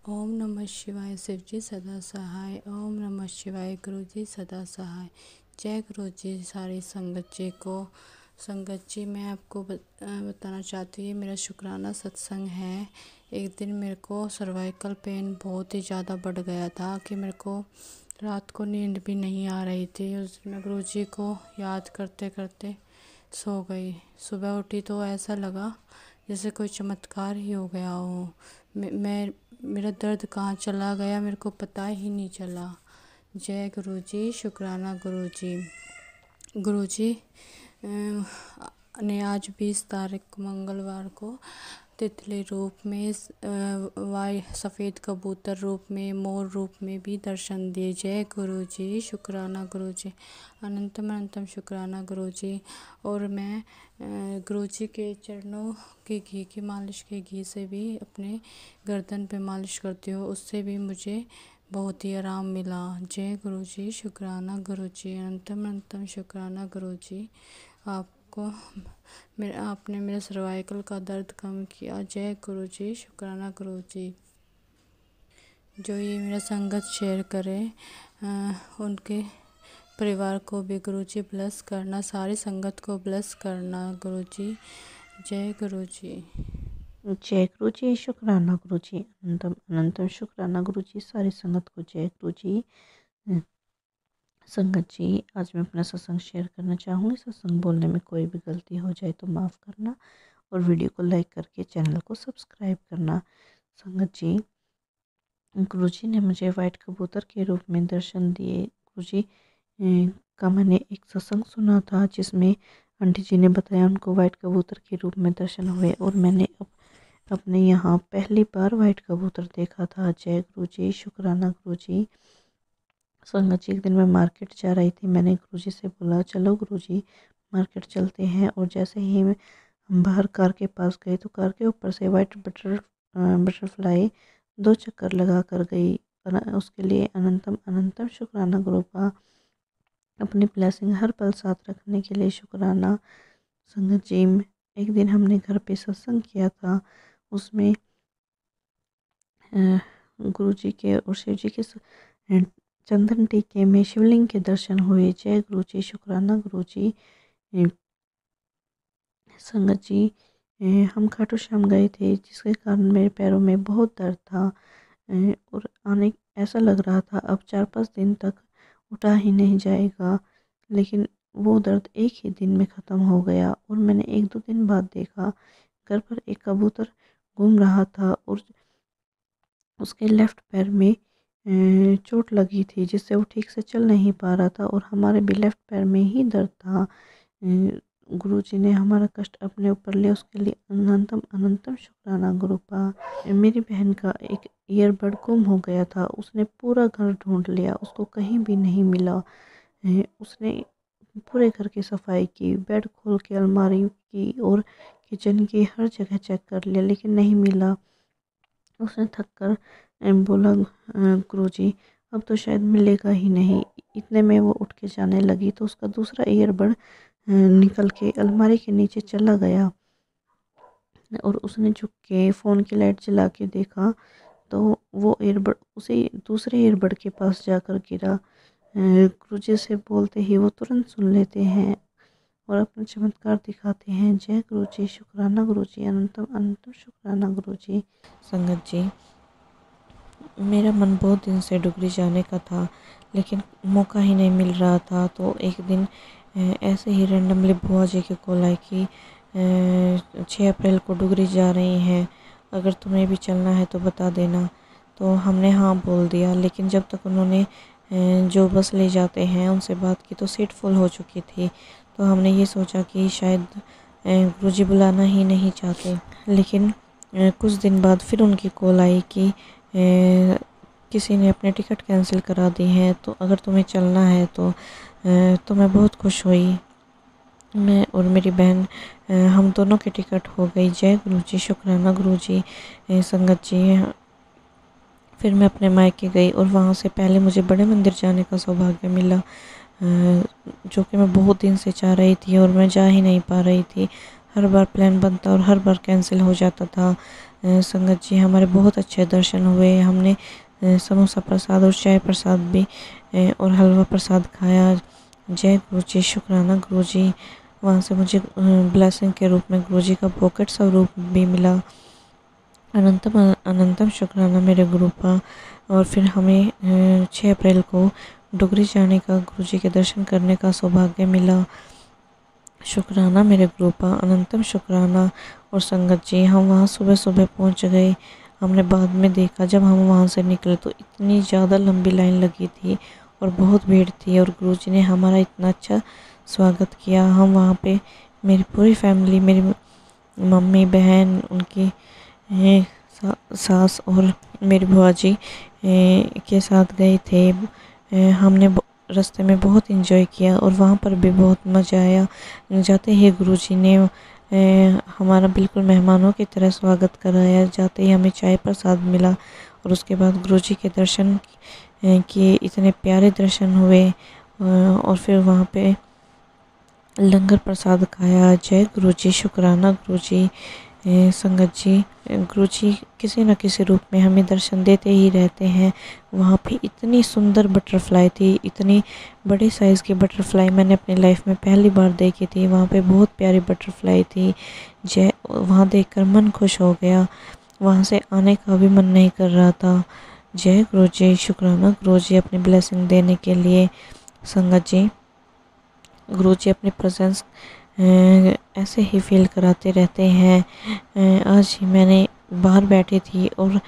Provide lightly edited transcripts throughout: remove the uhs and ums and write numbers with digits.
ओम नमः शिवाय शिव जी सदा सहाय। ओम नमः शिवाय गुरु जी सदा सहाय। जय गुरु जी सारी संगत जी मैं आपको बताना चाहती हूँ, ये मेरा शुक्राना सत्संग है। एक दिन मेरे को सर्वाइकल पेन बहुत ही ज़्यादा बढ़ गया था कि मेरे को रात को नींद भी नहीं आ रही थी। उस दिन मैं गुरु जी को याद करते करते सो गई। सुबह उठी तो ऐसा लगा जैसे कोई चमत्कार ही हो गया हो। मेरा दर्द कहाँ चला गया मेरे को पता ही नहीं चला। जय गुरु जी, शुक्राना गुरु जी। गुरु जी ने आज 20 तारीख मंगलवार को तितली रूप में, सफ़ेद कबूतर रूप में, मोर रूप में भी दर्शन दिए। जय गुरु जी, शुक्राना गुरु जी, अनंतम अनंतम शुक्राना गुरु जी। और मैं गुरु जी के चरणों के घी की मालिश के घी से भी अपने गर्दन पे मालिश करती हूँ, उससे भी मुझे बहुत ही आराम मिला। जय गुरु जी, शुक्राना गुरु जी, अनंतम अनंतम शुक्राना गुरु जी। आपने मेरे सर्वाइकल का दर्द कम किया। जय गुरु जी, शुक्राना गुरु जी। जो ये मेरा संगत शेयर करे उनके परिवार को भी गुरु जी ब्लेस करना, सारी संगत को ब्लेस करना गुरु जी। जय गुरु जी। जय गुरु जी, शुक्राना गुरु जी, अनंतम अनंतम शुक्राना गुरु जी, सारी संगत को जय गुरु जी। संगत जी, आज मैं अपना सत्संग शेयर करना चाहूँगी। सत्संग बोलने में कोई भी गलती हो जाए तो माफ़ करना और वीडियो को लाइक करके चैनल को सब्सक्राइब करना। संगत जी, गुरु जी ने मुझे वाइट कबूतर के रूप में दर्शन दिए। गुरु जी का मैंने एक सत्संग सुना था जिसमें आंटी जी ने बताया उनको वाइट कबूतर के रूप में दर्शन हुए, और मैंने अपने यहाँ पहली बार वाइट कबूतर देखा था। जय गुरु जी, शुक्राना गुरु जी। संगत जी, एक दिन मैं मार्केट जा रही थी। मैंने गुरु जी से बोला चलो गुरु जी मार्केट चलते हैं, और जैसे ही हम बाहर कार के पास गए तो कार के ऊपर से वाइट बटरफ्लाई 2 चक्कर लगा कर गई। उसके लिए अनंतम अनंतम शुक्राना गुरु का। अपनी ब्लेसिंग हर पल साथ रखने के लिए शुक्राना। संगत जी, एक दिन हमने घर पे सत्संग किया था, उसमें गुरु जी के और शिव जी के चंदन टीके में शिवलिंग के दर्शन हुए। जय गुरु जी, शुक्राना गुरु जी। संगत जी, हम खाटू श्याम गए थे जिसके कारण मेरे पैरों में बहुत दर्द था, और आने ऐसा लग रहा था अब 4-5 दिन तक उठा ही नहीं जाएगा, लेकिन वो दर्द एक ही दिन में ख़त्म हो गया। और मैंने 1-2 दिन बाद देखा घर पर एक कबूतर घूम रहा था और उसके लेफ़्ट पैर में चोट लगी थी जिससे वो ठीक से चल नहीं पा रहा था, और हमारे भी लेफ़्ट पैर में ही दर्द था। गुरु जी ने हमारा कष्ट अपने ऊपर लिया, उसके लिए अनंतम अनंतम शुक्राना गुरु का। मेरी बहन का एक ईयरबड गुम हो गया था, उसने पूरा घर ढूंढ लिया, उसको कहीं भी नहीं मिला। उसने पूरे घर की सफाई की, बेड खोल के अलमारी की और किचन की हर जगह चेक कर लिया, लेकिन नहीं मिला। उसने थक कर बोला गुरुजी अब तो शायद मिलेगा ही नहीं। इतने में वो उठ के जाने लगी तो उसका दूसरा ईयरबड निकल के अलमारी के नीचे चला गया, और उसने झुक के फ़ोन की लाइट जला के देखा तो वो ईयरबड उसी दूसरे ईयरबड के पास जाकर गिरा। गुरुजी से बोलते ही वो तुरंत सुन लेते हैं और अपना चमत्कार दिखाते हैं। जय गुरु जी, शुक्राना गुरु जी, अनंतम अनंतम शुक्राना गुरु जी। संगत जी, मेरा मन बहुत दिन से डुगरी जाने का था, लेकिन मौका ही नहीं मिल रहा था। तो एक दिन ऐसे ही रैंडमली बुआ जी की कॉल आई कि 6 अप्रैल को डुगरी जा रही हैं, अगर तुम्हें भी चलना है तो बता देना। तो हमने हाँ बोल दिया, लेकिन जब तक उन्होंने जो बस ले जाते हैं उनसे बात की तो सीट फुल हो चुकी थी। तो हमने ये सोचा कि शायद गुरुजी बुलाना ही नहीं चाहते, लेकिन कुछ दिन बाद फिर उनकी कॉल आई कि किसी ने अपने टिकट कैंसिल करा दी है, तो अगर तुम्हें चलना है तो मैं बहुत खुश हुई। मैं और मेरी बहन हम दोनों के टिकट हो गई। जय गुरु जी, शुक्राना गुरु जी। संगत जी, फिर मैं अपने मायके गई और वहाँ से पहले मुझे बड़े मंदिर जाने का सौभाग्य मिला, जो कि मैं बहुत दिन से चाह रही थी और मैं जा ही नहीं पा रही थी। हर बार प्लान बनता और हर बार कैंसिल हो जाता था। संगत जी हमारे बहुत अच्छे दर्शन हुए। हमने समोसा प्रसाद और चाय प्रसाद भी और हलवा प्रसाद खाया। जय गुरु जी, शुक्राना गुरु जी। वहाँ से मुझे ब्लेसिंग के रूप में गुरु जी का पॉकेट स्वरूप भी मिला। अनंतम अनंतम शुक्राना मेरे गुरुपा। और फिर हमें 6 अप्रैल को डुगरी जाने का, गुरु जी के दर्शन करने का सौभाग्य मिला। शुक्राना मेरे गुरुपा, अनंतम शुक्राना। और संगत जी हम वहाँ सुबह सुबह पहुँच गए। हमने बाद में देखा जब हम वहाँ से निकले तो इतनी ज़्यादा लंबी लाइन लगी थी और बहुत भीड़ थी, और गुरुजी ने हमारा इतना अच्छा स्वागत किया। हम वहाँ पे मेरी पूरी फैमिली, मेरी मम्मी, बहन, उनकी सास और मेरी बुआ जी के साथ गए थे। हमने रास्ते में बहुत एंजॉय किया और वहाँ पर भी बहुत मज़ा आया। जाते ही गुरुजी ने हमारा बिल्कुल मेहमानों की तरह स्वागत कराया। जाते ही हमें चाय प्रसाद मिला और उसके बाद गुरुजी के दर्शन किए। इतने प्यारे दर्शन हुए और फिर वहाँ पे लंगर प्रसाद खाया। जय गुरुजी, शुक्राना गुरुजी। संगत जी, गुरुजी किसी न किसी रूप में हमें दर्शन देते ही रहते हैं। वहाँ पे इतनी सुंदर बटरफ्लाई थी, इतनी बड़े साइज़ की बटरफ्लाई मैंने अपनी लाइफ में पहली बार देखी थी। वहाँ पे बहुत प्यारी बटरफ्लाई थी। वहाँ देखकर मन खुश हो गया। वहाँ से आने का भी मन नहीं कर रहा था। जय गुरुजी, शुक्राना गुरुजी अपनी ब्लेसिंग देने के लिए। संगत जी, गुरुजी अपनी प्रेजेंस ऐसे ही फील कराते रहते हैं। आज ही मैंने बाहर बैठी थी और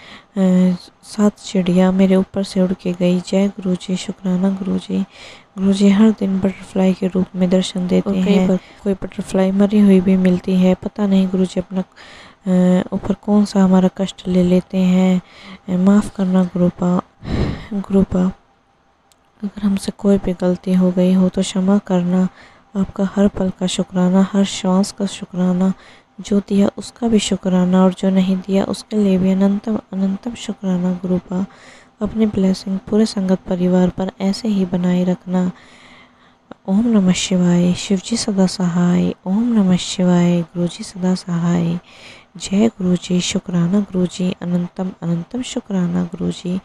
7 चिड़िया मेरे ऊपर से उड़ के गई। जय गुरुजी, शुक्राना गुरुजी। गुरुजी हर दिन बटरफ्लाई के रूप में दर्शन देते हैं। कई बार कोई बटरफ्लाई मरी हुई भी मिलती है। पता नहीं गुरुजी अपना ऊपर कौन सा हमारा कष्ट ले लेते हैं। माफ़ करना गुरुपा। अगर हमसे कोई भी गलती हो गई हो तो क्षमा करना। आपका हर पल का शुक्राना, हर श्वास का शुक्राना। जो दिया उसका भी शुक्राना और जो नहीं दिया उसके लिए भी अनंतम अनंतम शुक्राना गुरुपा। अपनी ब्लेसिंग पूरे संगत परिवार पर ऐसे ही बनाए रखना। ओम नमः शिवाय। शिवजी सदा सहाय। ओम नमः शिवाय। गुरुजी सदा सहाय। जय गुरुजी, शुक्राना गुरुजी, अनंतम अनंतम शुक्राना गुरुजी।